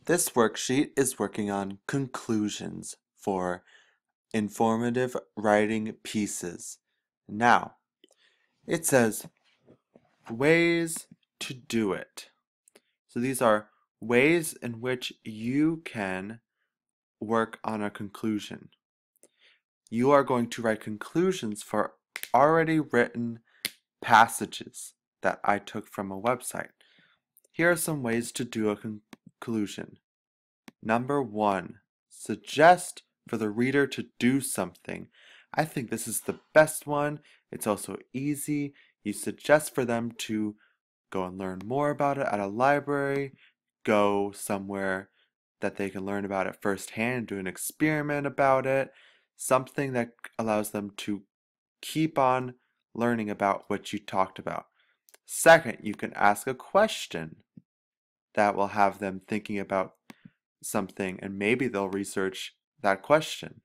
This worksheet is working on conclusions for informative writing pieces. Now, it says ways to do it. So these are ways in which you can work on a conclusion. You are going to write conclusions for already written passages that I took from a website. Here are some ways to do a conclusion. Number 1, suggest for the reader to do something. I think this is the best one. It's also easy. You suggest for them to go and learn more about it at a library, go somewhere that they can learn about it firsthand, do an experiment about it, something that allows them to keep on learning about what you talked about. Second, you can ask a question that will have them thinking about something and maybe they'll research that question.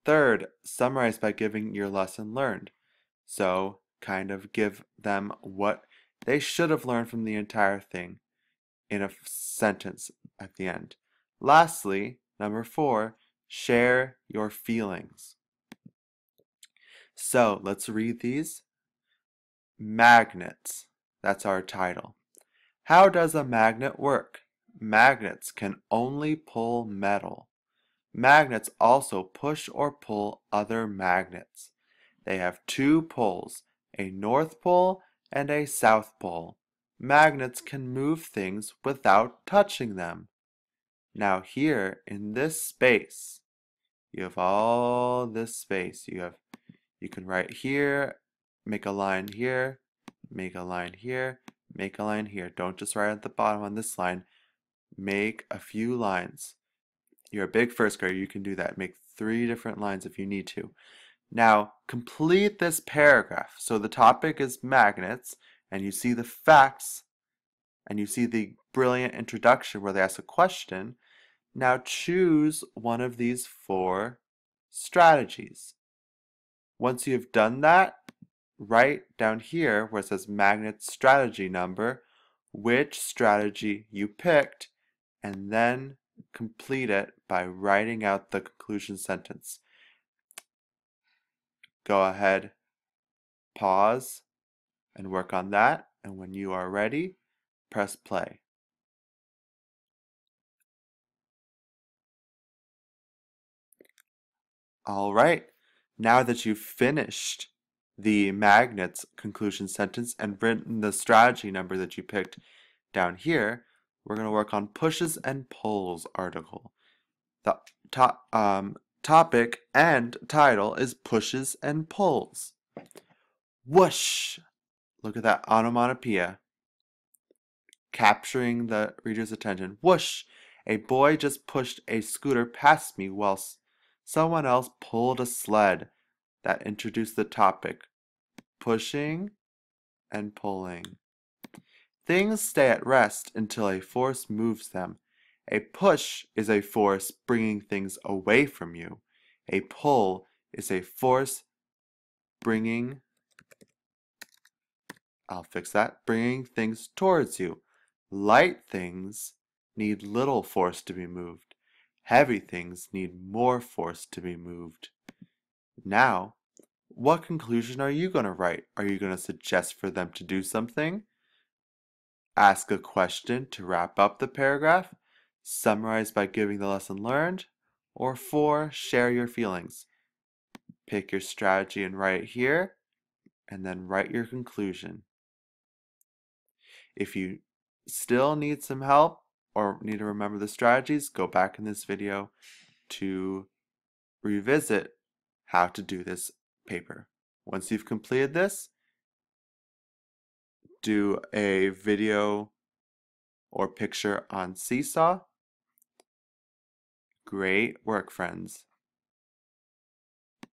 Third, summarize by giving your lesson learned. So kind of give them what they should have learned from the entire thing in a sentence at the end. Lastly, number 4, share your feelings. So let's read these. Magnets. That's our title. How does a magnet work? Magnets can only pull metal. Magnets also push or pull other magnets. They have 2 poles, a north pole and a south pole. Magnets can move things without touching them. Now here in this space, you have all this space. You can write here, make a line here, make a line here, make a line here. Don't just write at the bottom on this line. Make a few lines. You're a big first grader, you can do that. Make 3 different lines if you need to. Now, complete this paragraph. So the topic is magnets, and you see the facts, and you see the brilliant introduction where they ask a question. Now choose one of these 4 strategies. Once you've done that, write down here where it says magnet strategy number, which strategy you picked, and then complete it by writing out the conclusion sentence. Go ahead, pause, and work on that, and when you are ready, press play. All right, now that you've finished the magnets conclusion sentence and written the strategy number that you picked down here, we're going to work on pushes and pulls article. The topic and title is pushes and pulls. Whoosh! Look at that onomatopoeia, capturing the reader's attention. Whoosh! A boy just pushed a scooter past me whilst someone else pulled a sled. That introduced the topic, pushing and pulling. Things stay at rest until a force moves them. A push is a force bringing things away from you. A pull is a force bringing things towards you. Light things need little force to be moved. Heavy things need more force to be moved. Now, what conclusion are you going to write? Are you going to suggest for them to do something? Ask a question to wrap up the paragraph? Summarize by giving the lesson learned? Or 4, share your feelings? Pick your strategy and write it here, and then write your conclusion. If you still need some help or need to remember the strategies, go back in this video to revisit how to do this paper. Once you've completed this, do a video or picture on Seesaw. Great work, friends.